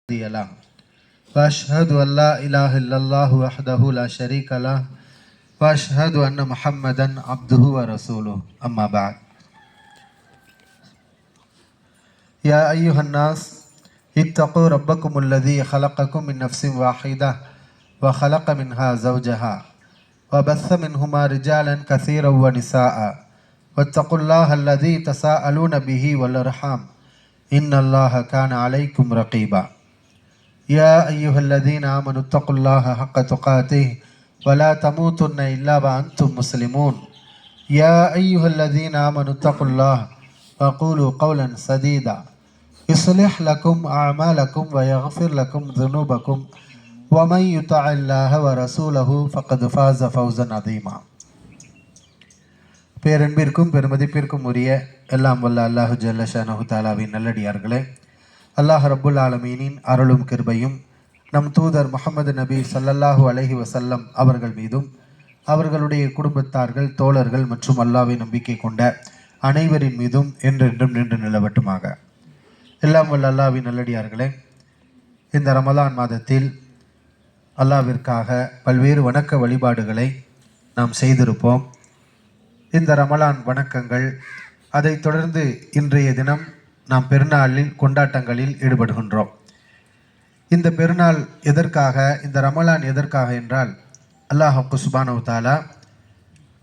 له وأشهد أن لا إله إلا الله وحده لا شريك له وأشهد أن محمدا عبده ورسوله أما بعد يا أيها الناس اتقوا ربكم الذي خلقكم من نفس واحدة وخلق منها زوجها وبث منهما رجالا كثيرا ونساء واتقوا الله الذي تساءلون به والأرحام إن الله كان عليكم رقيبا يا أيها الذين آمنوا اتقوا الله حق تقاته ولا تموتن إلا وأنتم مسلمون يا أيها الذين آمنوا اتقوا الله وقولوا قولا سديدا يصلح لكم أعمالكم ويغفر لكم ذنوبكم ومن يطع الله ورسوله فقد فاز فوزا عظيما. பேரன்பிற்கும் பெருமதிப்பிற்கும் உரிய எல்லாம் வல்ல அல்லாஹு ஜல்ல ஷானஹு தஆலாவின் நல்லடியார்களே, அல்லாஹ் ரப்புல் ஆலமீனின் அருளும் கிருபையும் நம் தூதர் முஹம்மது நபி ஸல்லல்லாஹு அலைஹி வஸல்லம் அவர்கள் மீதும் அவர்களுடைய குடும்பத்தார்கள், தோழர்கள் மற்றும் அல்லாஹ்வை நம்பிக்கை கொண்ட அனைவரின் மீதும் என்றென்றும் நின்று நிலவட்டுமாக. எல்லாம் வல்ல அல்லாஹ்வின் நல்லடியார்களே, இந்த ரமலான் மாதத்தில் அல்லாஹ்விற்காக பல்வேறு வணக்க வழிபாடுகளை நாம் செய்திருப்போம். இந்த ரமலான் வணக்கங்கள், அதைத் தொடர்ந்து இன்றைய தினம் நாம் பெருநாளில் கொண்டாட்டங்களில் ஈடுபடுகின்றோம். இந்த பெருநாள் எதற்காக, இந்த ரமலான் எதற்காக என்றால், அல்லாஹ் சுப்ஹானஹு வ தஆலா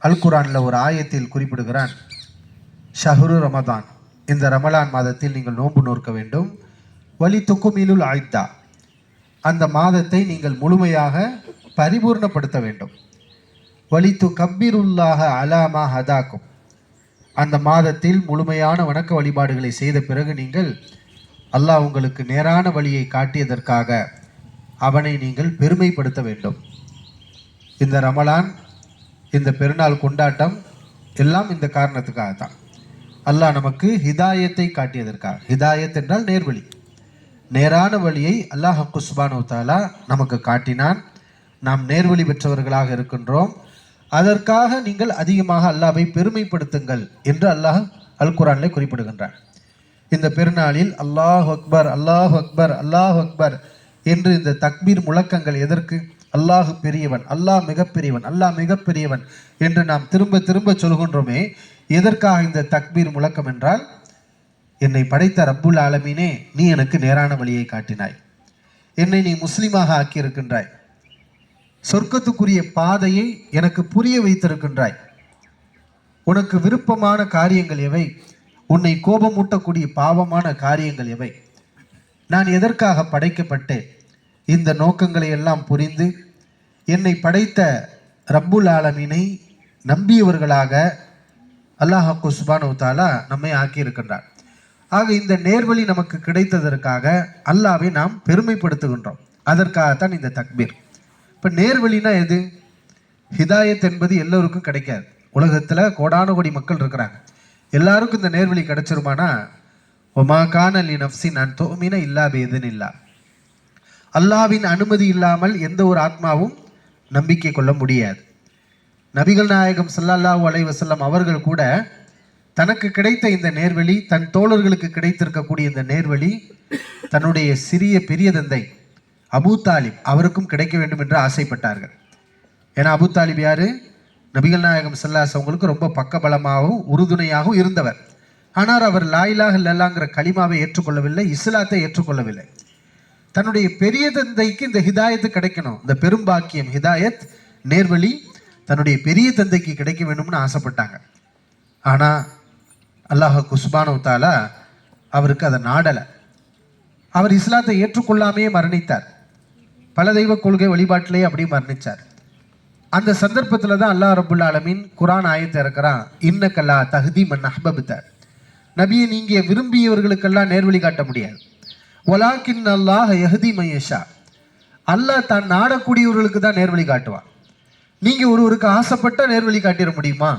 அல் குர்ஆனில் ஒரு ஆயத்தில் குறிப்பிடுகிறான், ஷஹ்ரு ரமதான், இந்த ரமலான் மாதத்தில் நீங்கள் நோன்பு நோற்க வேண்டும். வலி துக்குமிலுல் ஆய்தா, அந்த மாதத்தை நீங்கள் முழுமையாக பரிபூர்ணப்படுத்த வேண்டும். வலித்து கப்பீருல்லாஹ அலாமா ஹதாக்கும், அந்த மாதத்தில் முழுமையான வணக்க வழிபாடுகளை செய்த பிறகு நீங்கள் அல்லாஹ் உங்களுக்கு நேரான வழியை காட்டியதற்காக அவனை நீங்கள் பெருமைப்படுத்த வேண்டும். இந்த ரமலான், இந்த பெருநாள் கொண்டாட்டம் எல்லாம் இந்த காரணத்துக்காக தான். அல்லாஹ் நமக்கு ஹிதாயத்தை காட்டியதற்காக. ஹிதாயத் என்றால் நேர்வழி, நேரான வழியை அல்லாஹ் சுப்ஹானஹு வ தஆலா நமக்கு காட்டினான். நாம் நேர்வழி பெற்றவர்களாக இருக்கின்றோம். அதற்காக நீங்கள் அதிகமாக அல்லாஹ்வை பெருமைப்படுத்துங்கள் என்று அல்லாஹ் அல் குர்ஆனிலே குறிப்பிடுகின்றான். இந்த பெருநாளில் அல்லாஹ் அக்பர், அல்லாஹ் அக்பர், அல்லாஹ் அக்பர் என்று இந்த தக்பீர் முழக்கங்கள் எதற்கு? அல்லாஹ் பெரியவன், அல்லாஹ் மிகப்பெரியவன், அல்லாஹ் மிகப்பெரியவன் என்று நாம் திரும்ப திரும்ப சொல்கின்றோமே, எதற்காக இந்த தக்பீர் முழக்கம் என்றால், என்னை படைத்த ரப்புல் ஆலமீனே, நீ எனக்கு நேரான வழியை காட்டினாய், என்னை நீ முஸ்லிமாக ஆக்கியிருக்கின்றாய், சொர்க்கத்துக்குரிய பாதையை எனக்கு புரிய வைத்திருக்கின்றாய், உனக்கு விருப்பமான காரியங்கள் எவை, உன்னை கோபமூட்டக்கூடிய பாவமான காரியங்கள் எவை, நான் எதற்காக படைக்கப்பட்டேன், இந்த நோக்கங்களை எல்லாம் புரிந்து என்னை படைத்த ரப்புல் ஆலமீனை நம்பியவர்களாக அல்லாஹ் சுப்ஹானஹு வ தஆலா நம்மை ஆக்கியிருக்கின்றார். ஆக இந்த நேர்வழி நமக்கு கிடைத்ததற்காக அல்லாஹ்வை நாம் பெருமைப்படுத்துகின்றோம். அதற்காகத்தான் இந்த தக்பீர். இப்போ நேர்வழினா எது? ஹிதாயத் என்பது எல்லோருக்கும் கிடைக்காது. உலகத்தில் கோடான கோடி மக்கள் இருக்கிறாங்க, எல்லாருக்கும் இந்த நேர்வழி கிடைச்சிருமானா, ஒமா கான லி நஃப்ஸின் அன் துமின இல்லா பிஇذனில்லா, அல்லாஹ்வின் அனுமதி இல்லாமல் எந்த ஒரு ஆத்மாவும் நம்பிக்கை கொள்ள முடியாது. நபிகள் நாயகம் ஸல்லல்லாஹு அலைஹி வஸல்லம் அவர்கள் கூட தனக்கு கிடைத்த இந்த நேர்வழி, தன் தோழர்களுக்கு கிடைத்திருக்கக்கூடிய இந்த நேர்வழி, தன்னுடைய சிறிய பெரிய தந்தை அபூ தாலிப் அவருக்கும் கிடைக்க வேண்டும் என்று ஆசைப்பட்டார்கள். ஏன்னா அபூ தாலிப் யாரு? நபிகள் நாயகம் ஸல்லல்லாஹு அலைஹி வஸல்லம் அவங்களுக்கு ரொம்ப பக்கபலமாகவும் உறுதுணையாகவும் இருந்தவர். ஆனால் அவர் லா இலாஹ இல்லல்லாஹ்ங்கிற கலிமாவை ஏற்றுக்கொள்ளவில்லை, இஸ்லாத்தை ஏற்றுக்கொள்ளவில்லை. தன்னுடைய பெரிய தந்தைக்கு இந்த ஹிதாயத்து கிடைக்கணும், இந்த பெரும்பாக்கியம் ஹிதாயத் நேர்வழி தன்னுடைய பெரிய தந்தைக்கு கிடைக்க வேண்டும்னு ஆசைப்பட்டாங்க. ஆனால் அல்லாஹ் சுப்ஹானஹு வ தஆலா அவருக்கு அதை நாடலை. அவர் இஸ்லாத்தை ஏற்றுக்கொள்ளாமையே மரணித்தார். பல தெய்வ கொள்கை வழிபாட்டிலேயே அப்படி மரணித்தார். அந்த சந்தர்ப்பத்தில் தான் அல்லாஹ் ரப்புல் ஆலமீன் குர்ஆன் ஆயத்தை இறக்குறான், இன்னக லா தஹ்தி மன் அஹ்பப்த, நபியை நீங்கள் விரும்பியவர்களுக்கெல்லாம் நேர்வழி காட்ட முடியாது. வலாக்கின் அல்லாஹ் யஹ்தி மன் யஷா, அல்லாஹ் தான் நாடக்கூடியவர்களுக்கு தான் நேர்வழி காட்டுவான். நீங்கள் ஒருவருக்கு ஆசைப்பட்ட நேர்வழி காட்டிட முடியுமா?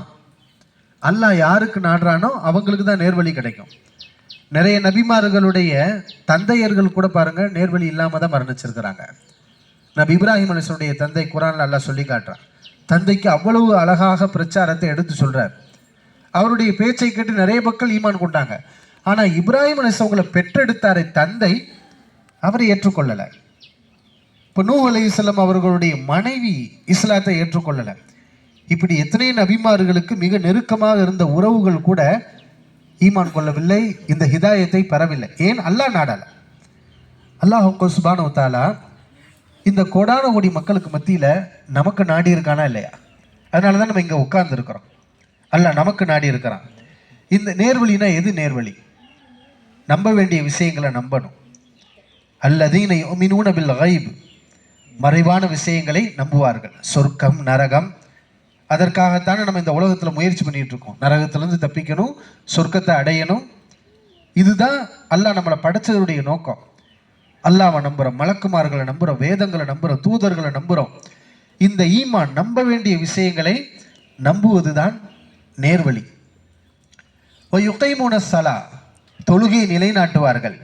அல்லாஹ் யாருக்கு நாடுறானோ அவங்களுக்கு தான் நேர்வழி கிடைக்கும். நிறைய நபிமார்களுடைய தந்தையர்கள் கூட பாருங்க நேர்வழி இல்லாமல் தான் மரணிச்சிருக்கிறாங்க. நபி இப்ராஹிம் அலைஹிஸ்ஸலாமுடைய தந்தை குர்ஆன்ல அல்லாஹ் சொல்லி காட்டுறான். தந்தைக்கு அவ்வளவு அழகாக பிரச்சாரத்தை எடுத்து சொல்றார். அவருடைய பேச்சை கேட்டு நிறைய மக்கள் ஈமான் கொண்டாங்க. ஆனால் இப்ராஹிம் அலைஹிஸ்ஸலாமை பெற்றெடுத்தாரே தந்தை, அவரை ஏற்றுக்கொள்ளலை. இப்போ நூஹ் அலைஹிஸ்ஸலாம் அவர்களுடைய மனைவி இஸ்லாத்தை ஏற்றுக்கொள்ளலை. இப்படி எத்தனை நபிமார்களுக்கு மிக நெருக்கமாக இருந்த உறவுகள் கூட ஈமான் கொள்ளவில்லை, இந்த ஹிதாயத்தை பெறவில்லை. ஏன்? அல்லாஹ் நாடல. அல்லாஹ் சுப்ஹானஹு வ தஆலா இந்த கோடான கோடி மக்களுக்கு மத்தியில் நமக்கு நாடி இருக்கானா இல்லையா? அதனால தான் நம்ம இங்கே உட்கார்ந்து இருக்கிறோம். அல்லாஹ் நமக்கு நாடி இருக்கிறான். இந்த நேர்வழினா எது நேர்வழி? நம்ப வேண்டிய விஷயங்களை நம்பணும். அல்லதீன யுமினூன பில் கைப், மறைவான விஷயங்களை நம்புவார்கள். சொர்க்கம், நரகம், அதற்காகத்தானே நம்ம இந்த உலகத்தில் முயற்சி பண்ணிட்டு இருக்கோம். நரகத்திலேருந்து தப்பிக்கணும், சொர்க்கத்தை அடையணும். இதுதான் அல்லாஹ் நம்மளை படைச்சதுடைய நோக்கம். அல்லாஹ்வை நம்புகிறோம், மலக்குமார்களை நம்புகிறோம், வேதங்களை நம்புகிறோம், தூதர்களை நம்புகிறோம். இந்த ஈமான், நம்ப வேண்டிய விஷயங்களை நம்புவது தான் நேர்வழி. யுகைமூன ஸலா, தொழுகையை நிலைநாட்டுவார்கள்.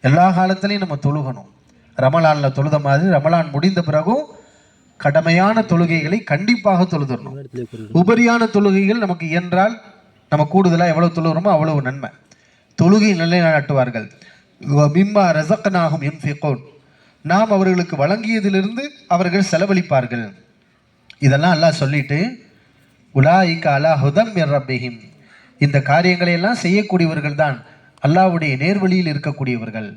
எல்லா காலத்திலையும் நம்ம தொழுகணும். ரமலானில் தொழுத மாதிரி ரமலான் முடிந்த பிறகும் கடமையான தொழுகைகளை கண்டிப்பாக தொழுதுடணும். உபரியான தொழுகைகள் நமக்கு இயன்றால் நம்ம கூடுதலாக எவ்வளவு தொழுகிறோமோ அவ்வளவு நன்மை. தொழுகை நிலைநாட்டுவார்கள். மிம்மா ரஸக்னாஹும் யுன்ஃபிகூன், நாம் அவர்களுக்கு வழங்கியதிலிருந்து அவர்கள் செலவழிப்பார்கள். இதெல்லாம் அல்லாஹ் சொல்லிட்டு உலாயிக அலா ஹுதம் மிர் ரப்பிஹிம், இந்த காரியங்களை எல்லாம் செய்யக்கூடியவர்கள் தான் அல்லாஹ்வுடைய நேர்வழியில் இருக்கக்கூடியவர்கள்.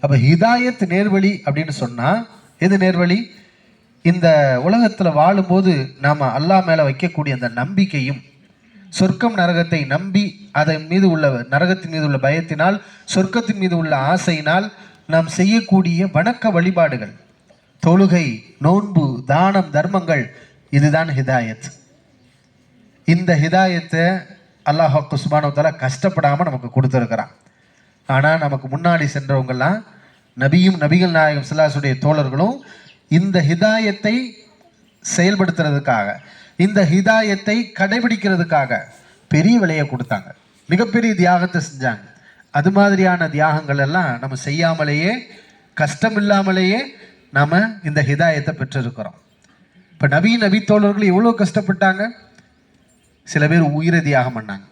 அப்போ ஹிதாயத் நேர்வழி அப்படின்னு சொன்னால் எது நேர்வழி? இந்த உலகத்தில் வாழும்போது நாம் அல்லாஹ் மேலே வைக்கக்கூடிய அந்த நம்பிக்கையும், சொர்க்கம் நரகத்தை நம்பி அதன் மீது உள்ள நரகத்தின் மீது உள்ள பயத்தினால், சொர்க்கத்தின் மீது உள்ள ஆசையினால் நாம் செய்யக்கூடிய வணக்க வழிபாடுகள், தொழுகை, நோன்பு, தானம், தர்மங்கள், இதுதான் ஹிதாயத். இந்த ஹிதாயத்தை அல்லாஹ் சுப்ஹானஹு வ தஆலா கஷ்டப்படாமல் நமக்கு கொடுத்துருக்கிறான். ஆனால் நமக்கு முன்னாடி சென்றவங்கெல்லாம், நபியும் நபிகள் நாயகம் ஸல்லல்லாஹு அலைஹி வஸல்லம் தோழர்களும் இந்த ஹிதாயத்தை செயல்படுத்துறதுக்காக, இந்த ஹிதாயத்தை கடைபிடிக்கிறதுக்காக பெரிய விலையை கொடுத்தாங்க, மிகப்பெரிய தியாகத்தை செஞ்சாங்க. அது மாதிரியான தியாகங்கள் எல்லாம் நம்ம செய்யாமலேயே, கஷ்டம் இல்லாமலேயே நாம் இந்த ஹிதாயத்தை பெற்றிருக்கிறோம். இப்போ நபி தோழர்கள் எவ்வளோ கஷ்டப்பட்டாங்க. சில பேர் உயிரை தியாகம் பண்ணாங்க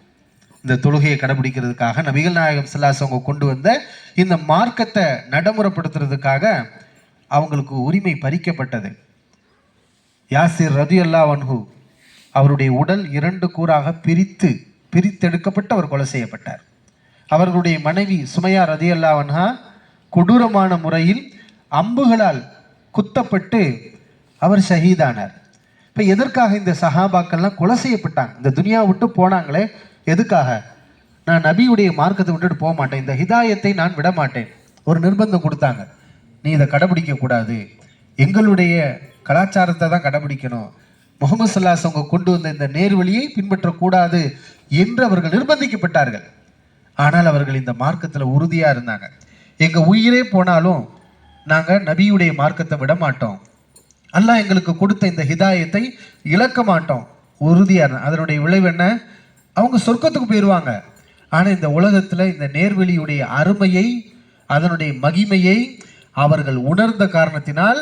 இந்த தொழுகையை கடைபிடிக்கிறதுக்காக. நபிகள் நாயகம் ஸல்லல்லாஹு அலைஹி வஸல்லம் கொண்டு வந்த இந்த மார்க்கத்தை நடைமுறைப்படுத்துறதுக்காக அவங்களுக்கு உரிமை பறிக்கப்பட்டது. யாசிர் ரலியல்லாஹு அன்ஹு, அவருடைய உடல் 2 கூறாக பிரித்தெடுக்கப்பட்டு அவர் கொலை செய்யப்பட்டார். அவர்களுடைய மனைவி சுமையா ரலியல்லாஹு அன்ஹா கொடூரமான முறையில் அம்புகளால் குத்தப்பட்டு அவர் ஷஹீதானார். இப்போ எதற்காக இந்த சஹாபாக்கள்லாம் கொலை செய்யப்பட்டாங்க? இந்த துனியா விட்டு போனாங்களே, எதுக்காக? நான் நபியுடைய மார்க்கத்தை விட்டுட்டு போக மாட்டேன், இந்த ஹிதாயத்தை நான் விட மாட்டேன். ஒரு நிர்பந்தம் கொடுத்தாங்க, நீ இதை கடைபிடிக்க கூடாது, எங்களுடைய கலாச்சாரத்தை தான் கடைபிடிக்கணும், முஹம்மது ஸல்லல்லாஹு அலைஹி வஸல்லம் கொண்டு வந்த இந்த நேர்வழியை பின்பற்றக்கூடாது என்று அவர்கள் நிர்பந்திக்கப்பட்டார்கள். ஆனால் அவர்கள் இந்த மார்க்கத்தில் உறுதியாக இருந்தாங்க. எங்கள் உயிரே போனாலும் நாங்கள் நபியுடைய மார்க்கத்தை விட மாட்டோம், அல்லாஹ் எங்களுக்கு கொடுத்த இந்த ஹிதாயத்தை இழக்க மாட்டோம், உறுதியாக. அதனுடைய விளைவு என்ன? அவங்க சொர்க்கத்துக்கு போயிடுவாங்க. ஆனால் இந்த உலகத்தில் இந்த நேர்வழியுடைய அருமையை, அதனுடைய மகிமையை அவர்கள் உணர்ந்த காரணத்தினால்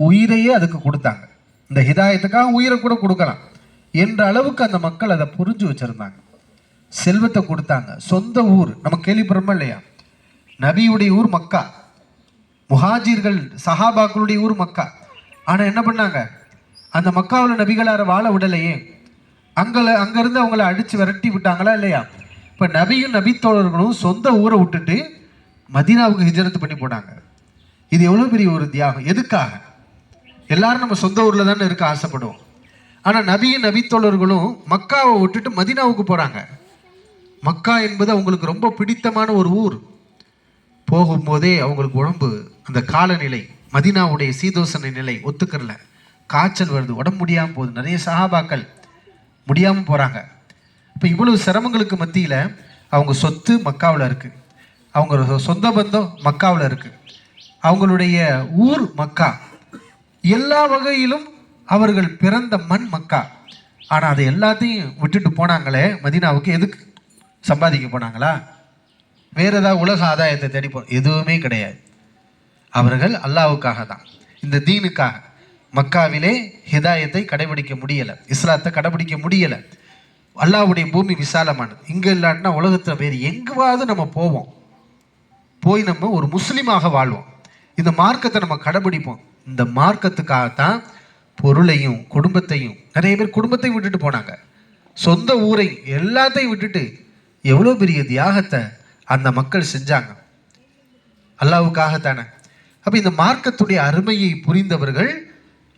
உயிரையே அதுக்கு கொடுத்தாங்க. இந்த ஹிதாயத்துக்காக உயிரை கூட கொடுக்கலாம் என்ற அளவுக்கு அந்த மக்கள் அதை புரிஞ்சு வச்சிருந்தாங்க. செல்வத்தை கொடுத்தாங்க. சொந்த ஊர் நம்ம கேள்விப்படுறோமா இல்லையா? நபியுடைய ஊர் மக்கா, முஹாஜிர்கள் சஹாபாக்களுடைய ஊர் மக்கா. ஆனால் என்ன பண்ணாங்க? அந்த மக்காவில் நபிகளார வாழ விடலையே, அங்கேருந்து அவங்கள அடித்து விரட்டி விட்டாங்களா இல்லையா? இப்போ நபியும் நபித்தோழர்களும் சொந்த ஊரை விட்டுட்டு மதீனாவுக்கு ஹிஜ்ரத் பண்ணி போனாங்க. இது எவ்வளோ பெரிய ஒரு தியாகம். எதுக்காக? எல்லாரும் நம்ம சொந்த ஊரில் தானே இருக்க ஆசைப்படுவோம். ஆனால் நபியும் நபித்தோழர்களும் மக்காவை விட்டுட்டு மதீனாவுக்கு போகிறாங்க. மக்கா என்பது அவங்களுக்கு ரொம்ப பிடித்தமான ஒரு ஊர். போகும்போதே அவங்களுக்கு உடம்பு, அந்த காலநிலை, மதீனாவுடைய சீதோசன நிலை ஒத்துக்கறல, காய்ச்சல் வருது, உடம்பு முடியாமல் போகுது. நிறைய சஹாபாக்கள் முடியாமல் போகிறாங்க. இப்போ இவ்வளவு சிரமங்களுக்கு மத்தியில் அவங்க சொத்து மக்காவில் இருக்குது, அவங்க சொந்த பந்தம் மக்காவில் இருக்குது, அவங்களுடைய ஊர் மக்கா, எல்லா வகையிலும் அவர்கள் பிறந்த மண் மக்கா. ஆனால் அதை எல்லாத்தையும் விட்டுட்டு போனாங்களே மதீனாவுக்கு. எதுக்கு? சம்பாதிக்க போனாங்களா? வேறு ஏதாவது உலக ஆதாயத்தை தேடி எதுவுமே கிடையாது. அவர்கள் அல்லாஹ்வுக்காக தான், இந்த தீனுக்காக. மக்காவிலே ஹிதாயத்தை கடைபிடிக்க முடியலை, இஸ்லாத்தை கடைபிடிக்க முடியலை. அல்லாஹ்வுடைய பூமி விசாலமானது. இங்கே இல்லாட்டினா உலகத்தில் வேறு எங்குவாவது நம்ம போவோம். போய் நம்ம ஒரு முஸ்லீமாக வாழ்வோம், இந்த மார்க்கத்தை நம்ம கடைபிடிப்போம். இந்த மார்க்கத்துக்காகத்தான் பொருளையும் குடும்பத்தையும், நிறைய பேர் குடும்பத்தை விட்டுட்டு போனாங்க, சொந்த ஊரை எல்லாத்தையும் விட்டுட்டு எவ்வளோ பெரிய தியாகத்தை அந்த மக்கள் செஞ்சாங்க, அல்லாஹ்வுக்காகத்தானே. அப்போ இந்த மார்க்கத்துடைய அருமையை புரிந்தவர்கள்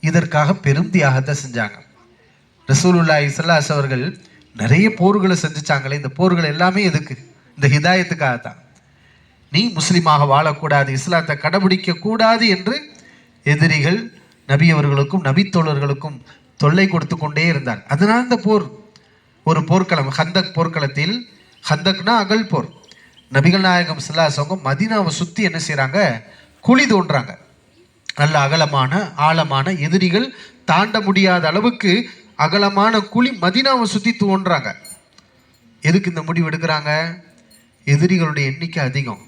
இதற்காக பெரும் தியாகத்தை செஞ்சாங்க. ரசூலுல்லாஹி ஸல்லல்லாஹு அலைஹி அவர்கள் நிறைய போர்களை செஞ்சுச்சாங்களே, இந்த போர்கள் எல்லாமே எதுக்கு? இந்த ஹிதாயத்துக்காகத்தான். நீ முஸ்லீமாக வாழக்கூடாது, இஸ்லாத்தை கடைபிடிக்க கூடாது என்று எதிரிகள் நபி அவர்களுக்கும் நபித்தோழர்களுக்கும் தொல்லை கொடுத்து கொண்டே இருந்தார். அதனால் இந்த போர், ஒரு போர்க்களம், ஹந்தக் போர்க்களத்தில், ஹந்தக்னா அகல் போர், நபிகள் நாயகம் ஸல்லல்லாஹு அலைஹி வஸல்லம் மதீனாவை சுற்றி என்ன செய்கிறாங்க, குழி தோன்றாங்க. நல்ல அகலமான ஆழமான, எதிரிகள் தாண்ட முடியாத அளவுக்கு அகலமான குழி மதீனாவை சுற்றி தோன்றாங்க. எதுக்கு இந்த முடிவு எடுக்கிறாங்க? எதிரிகளுடைய எண்ணிக்கை அதிகம்,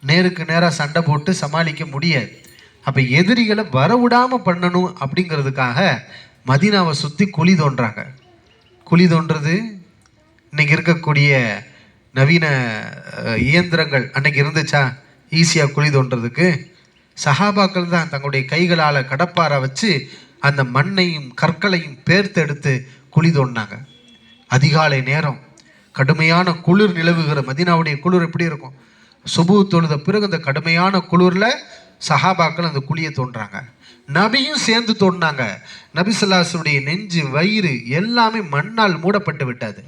நேருக்கு நேராக சண்டை போட்டு சமாளிக்க முடியாது. அப்போ எதிரிகளை வரவிடாமல் பண்ணணும் அப்படிங்கிறதுக்காக மதீனாவை சுற்றி குழி தோன்றாங்க. குழி தோன்றது இன்னைக்கு இருக்கக்கூடிய நவீன இயந்திரங்கள் அன்னைக்கு இருந்துச்சா ஈஸியாக குழி தோன்றதுக்கு? சஹாபாக்கள் தான் தங்களுடைய கைகளால் கடப்பாரை வச்சு அந்த மண்ணையும் கற்களையும் பேர்த்தெடுத்து குழி தோண்டினாங்க. அதிகாலை நேரம், கடுமையான குளிர் நிலவுகிற மதீனாவுடைய குளிர் எப்படி இருக்கும்? சுபு தொழுத பிறகு அந்த கடுமையான குளிரில் சஹாபாக்கள் அந்த குழியை தோன்றாங்க. நபியும் சேர்ந்து தோண்டினாங்க. நபி ஸல்லல்லாஹு அலைஹி வஸல்லம் நெஞ்சு வயிறு எல்லாமே மண்ணால் மூடப்பட்டு விட்டது.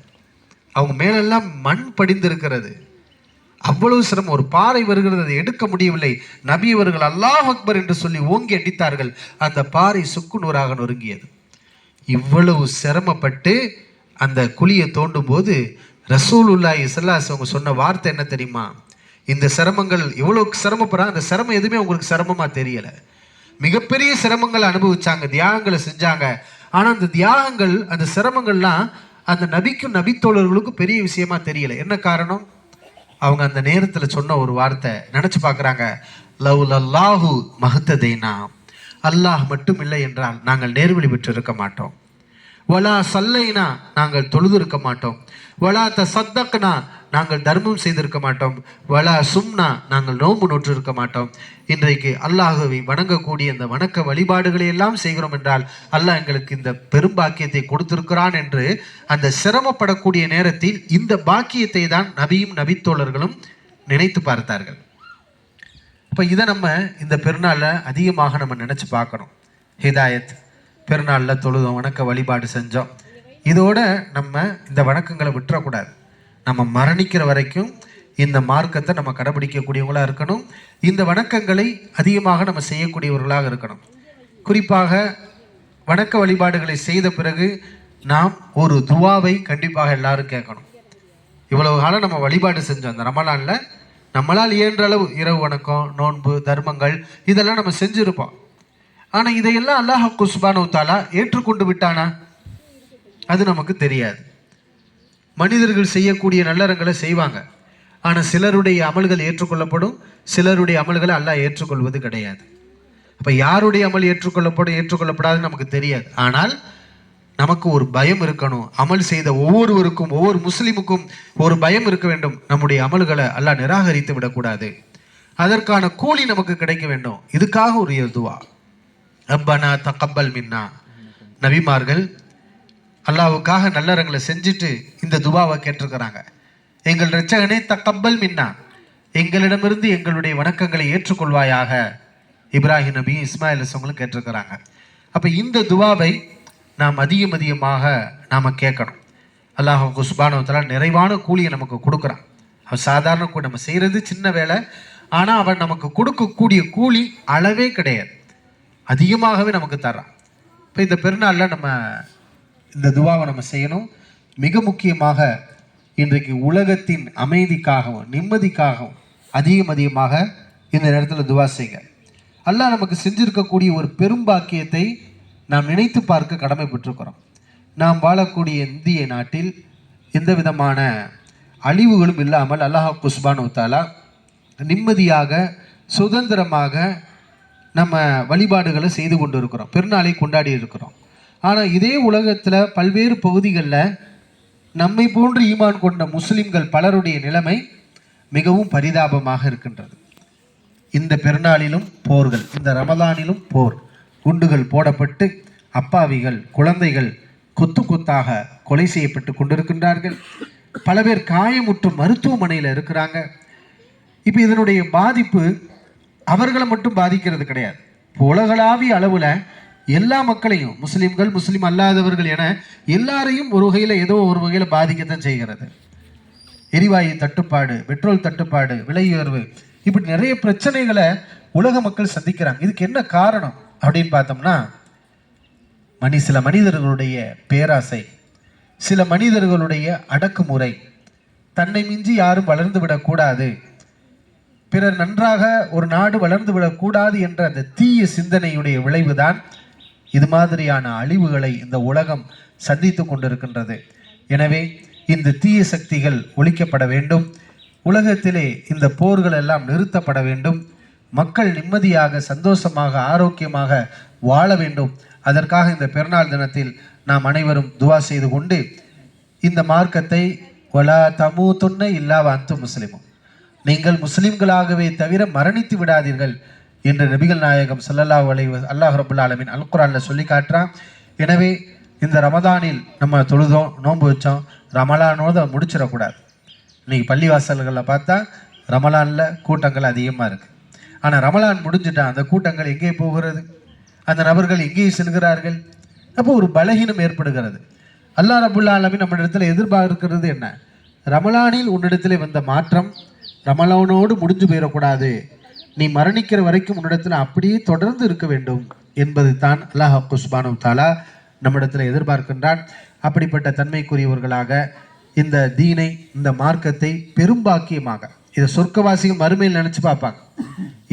அவங்க மேலெல்லாம் மண் படிந்திருக்கிறது. அவ்வளவு சிரமம். ஒரு பாறை வருகிறது, அதை எடுக்க முடியவில்லை. நபி அவர்கள் அல்லாஹ் அக்பர் என்று சொல்லி ஓங்கி அடித்தார்கள். அந்த பாறை சுக்குநூறாக நொறுங்கியது. இவ்வளவு சிரமப்பட்டு அந்த குழியை தோண்டும் போது ரசூலுல்லாஹி ஸல்லல்லாஹு அலைஹி வஸல்லம் சொன்ன வார்த்தை என்ன தெரியுமா? இந்த சிரமங்கள் எவ்வளவு சிரமப்படுறாங்க, அந்த சிரமம் எதுவுமே உங்களுக்கு சிரமமா தெரியல. மிகப்பெரிய சிரமங்களை அனுபவிச்சாங்க, தியாகங்களை செஞ்சாங்க. ஆனா அந்த தியாகங்கள், அந்த சிரமங்கள்லாம் அந்த நபிக்கும் நபித்தோழர்களுக்கும் பெரிய விஷயமா தெரியல. என்ன காரணம்? அவங்க அந்த நேரத்தில் சொன்ன ஒரு வார்த்தை நினைச்சு பார்க்குறாங்க. லவ்லல்லாஹு மஹ்ததைனா, அல்லாஹ் மட்டும் இல்லை என்றால் நாங்கள் நேர்வழி பெற்று இருக்க மாட்டோம். வலா சல்லைனா, நாங்கள் தொழுது இருக்க மாட்டோம். வலா தசத்தக்னா, நாங்கள் தர்மம் செய்திருக்க மாட்டோம். வலா சும்னா, நாங்கள் நோன்பு நோற்று இருக்க மாட்டோம். இன்றைக்கு அல்லாஹ்வை வணங்கக்கூடிய இந்த வணக்க வழிபாடுகளை எல்லாம் செய்கிறோம் என்றால் அல்லாஹ் எங்களுக்கு இந்த பெரும் பாக்கியத்தை கொடுத்திருக்கிறான் என்று அந்த சிரமப்படக்கூடிய நேரத்தில் இந்த பாக்கியத்தை தான் நபியும் நபித்தோழர்களும் நினைத்து பார்த்தார்கள். இப்போ இதை நம்ம இந்த பெருநாளில் அதிகமாக நம்ம நினச்சி பார்க்கணும். ஹிதாயத் பெருநாளில் தொழுதோம், வணக்க வழிபாடு செஞ்சோம். இதோட நம்ம இந்த வணக்கங்களை விட்டுறக்கூடாது. நம்ம மரணிக்கிற வரைக்கும் இந்த மார்க்கத்தை நம்ம கடைபிடிக்கக்கூடியவங்களாக இருக்கணும். இந்த வணக்கங்களை அதிகமாக நம்ம செய்யக்கூடியவர்களாக இருக்கணும். குறிப்பாக வணக்க வழிபாடுகளை செய்த பிறகு நாம் ஒரு துவாவை கண்டிப்பாக எல்லாரும் கேட்கணும். இவ்வளவு காலம் நம்ம வழிபாடு செஞ்சோம், அந்த ரமலானில் நம்மளால் இயன்ற அளவு இரவு வணக்கம், நோன்பு, தர்மங்கள் இதெல்லாம் நம்ம செஞ்சுருப்போம். ஆனால் இதையெல்லாம் அல்லாஹ் சுப்ஹானஹு வ தஆலா ஏற்றுக்கொண்டு விட்டானா? அது நமக்கு தெரியாது. மனிதர்கள் செய்யக்கூடிய நல்லறங்களை செய்வாங்க, ஆனால் சிலருடைய அமல்கள் ஏற்றுக்கொள்ளப்படும், சிலருடைய அமல்களை அல்லாஹ் ஏற்றுக்கொள்வது கிடையாது. அப்போ யாருடைய அமல் ஏற்றுக்கொள்ளப்படும் ஏற்றுக்கொள்ளப்படாதுன்னு நமக்கு தெரியாது. ஆனால் நமக்கு ஒரு பயம் இருக்கணும். அமல் செய்த ஒவ்வொருவருக்கும், ஒவ்வொரு முஸ்லிமுக்கும் ஒரு பயம் இருக்க வேண்டும். நம்முடைய அமல்களை அல்லாஹ் நிராகரித்து விடக்கூடாது. அதற்கான கூலி நமக்கு கிடைக்க வேண்டும். இதுக்காக ஒரு துவா, ரப்பனா தகப்பல் மின்னா. நபிமார்கள் அல்லாஹ்வுக்காக நல்லறங்களை செஞ்சுட்டு இந்த துவாவை கேட்டிருக்கிறாங்க. எங்கள் இரட்சகனே தகப்பல் மின்னா, எங்களிடமிருந்து எங்களுடைய வணக்கங்களை ஏற்றுக்கொள்வாயாக. இப்ராஹிம் நபி, இஸ்மாயில் அலைஹிஸ்ஸலாமும் கேட்டிருக்கிறாங்க. அப்போ இந்த துவாவை நாம் அதிகமாக நாம் கேட்கணும். அல்லாஹ் சுப்ஹானஹு வ தஆலா நிறைவான கூலியை நமக்கு கொடுக்குறான். அவன் சாதாரண கூலி, நம்ம செய்கிறது சின்ன வேலை, ஆனால் அவன் நமக்கு கொடுக்கக்கூடிய கூலி அளவே கிடையாது, அதிகமாகவே நமக்கு தர்றான். இப்போ இந்த பெருநாளில் நம்ம இந்த துவாவை நம்ம செய்யணும். மிக முக்கியமாக இன்றைக்கு உலகத்தின் அமைதிக்காகவும் நிம்மதிக்காகவும் அதிகமாக இந்த நேரத்தில் துவா செய்யுங்க. அல்லாஹ் நமக்கு செஞ்சிருக்கக்கூடிய ஒரு பெரும் பாக்கியத்தை நாம் நினைத்து பார்க்க கடமைப்பட்டிருக்கிறோம். நாம் வாழக்கூடிய இந்திய நாட்டில் எந்த விதமான அழிவுகளும் இல்லாமல் அல்லாஹ் சுப்ஹானஹு வ தஆலா நிம்மதியாக சுதந்திரமாக நம்ம வழிபாடுகளை செய்து கொண்டு இருக்கிறோம், பெருநாளை கொண்டாடி இருக்கிறோம். ஆனால் இதே உலகத்தில் பல்வேறு பகுதிகளில் நம்மை போன்று ஈமான் கொண்ட முஸ்லிம்கள் பலருடைய நிலைமை மிகவும் பரிதாபமாக இருக்கின்றது. இந்த பெருநாளிலும் போர்கள், இந்த ரமதானிலும் போர், குண்டுகள் போடப்பட்டு அப்பாவிகள், குழந்தைகள் கொத்து கொத்தாக கொலை செய்யப்பட்டு கொண்டிருக்கின்றார்கள். பல பேர் காயமுற்று மருத்துவமனையில் இருக்கிறாங்க. இப்போ இதனுடைய பாதிப்பு அவர்களை மட்டும் பாதிக்கிறது கிடையாது. இப்போ உலகளாவிய அளவில் எல்லா மக்களையும், முஸ்லீம்கள், முஸ்லீம் அல்லாதவர்கள் என எல்லாரையும் ஒரு வகையில் ஏதோ ஒரு வகையில் பாதிக்கத்தான் செய்கிறது. எரிவாயு தட்டுப்பாடு, பெட்ரோல் தட்டுப்பாடு, விலை உயர்வு, இப்படி நிறைய பிரச்சனைகளை உலக மக்கள் சந்திக்கிறாங்க. இதுக்கு என்ன காரணம் அப்படின்னு பார்த்தோம்னா, சில மனிதர்களுடைய பேராசை, சில மனிதர்களுடைய அடக்குமுறை, தன்னை மிஞ்சி யாரும் வளர்ந்து விடக்கூடாது, பிறர் நன்றாக ஒரு நாடு வளர்ந்து விடக்கூடாது என்ற அந்த தீய சிந்தனையுடைய விளைவுதான் இது மாதிரியான அழிவுகளை இந்த உலகம் சந்தித்து கொண்டிருக்கின்றது. எனவே இந்த தீய சக்திகள் ஒழிக்கப்பட வேண்டும். உலகத்திலே இந்த போர்கள் எல்லாம் நிறுத்தப்பட வேண்டும். மக்கள் நிம்மதியாக, சந்தோஷமாக, ஆரோக்கியமாக வாழ வேண்டும். அதற்காக இந்த பெருநாள் தினத்தில் நாம் அனைவரும் துவா செய்து கொண்டு இந்த மார்க்கத்தை வலா தமூதுன்ன இல்லா வஅன்தும் முஸ்லிமுன், நீங்கள் முஸ்லிம்களாகவே தவிர மரணித்து விடாதீர்கள் என்று நபிகள் நாயகம் ஸல்லல்லாஹு அலைஹி அல்லாஹ் ரப்பல் ஆலமீன் அல் குர்ஆனில் சொல்லி காட்டுறான். எனவே இந்த ரமதானில் நம்ம தொழுதோம், நோன்பு வச்சோம், ரமலானோடு முடிச்சிடக்கூடாது. இன்னைக்கு பள்ளிவாசல்களில் பார்த்தா ரமலானில் கூட்டங்கள் அதிகமாக இருக்குது. ஆனால் ரமலான் முடிஞ்சுட்டா அந்த கூட்டங்கள் எங்கே போகிறது? அந்த நபர்கள் எங்கே செல்கிறார்கள்? அப்போ ஒரு பலகீனம் ஏற்படுகிறது. அல்லாஹ் ரப்பல் ஆலமீன் நம்ம இடத்துல எதிர்பார்க்கிறது என்ன? ரமலானில் உன்னிடத்திலே வந்த மாற்றம் ரமலானோடு முடிஞ்சு போயிடக்கூடாது, நீ மரணிக்கிற வரைக்கும் உன்னிடத்தில் அப்படியே தொடர்ந்து இருக்க வேண்டும் என்பது தான் அல்லாஹ் சுப்ஹானஹு வ தஆலா நம்மிடத்தில் எதிர்பார்க்கின்றான். அப்படிப்பட்ட தன்மைக்குரியவர்களாக இந்த தீனை, இந்த மார்க்கத்தை பெரும்பாக்கியமாக, இதை சொர்க்கவாசிகள் மறுமையில் நினச்சி பார்ப்பாங்க.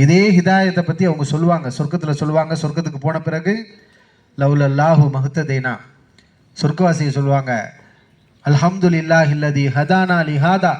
இதே ஹிதாயத்தை பற்றி அவங்க சொல்லுவாங்க, சொர்க்கத்தில் சொல்லுவாங்க. சொர்க்கத்துக்கு போன பிறகு லவ்லல்லாஹு மஹ்ததைனா, சொர்க்கவாசிகள் சொல்லுவாங்க, அல்ஹம்துலில்லாஹி அல்லதி ஹதானா லிஹாதா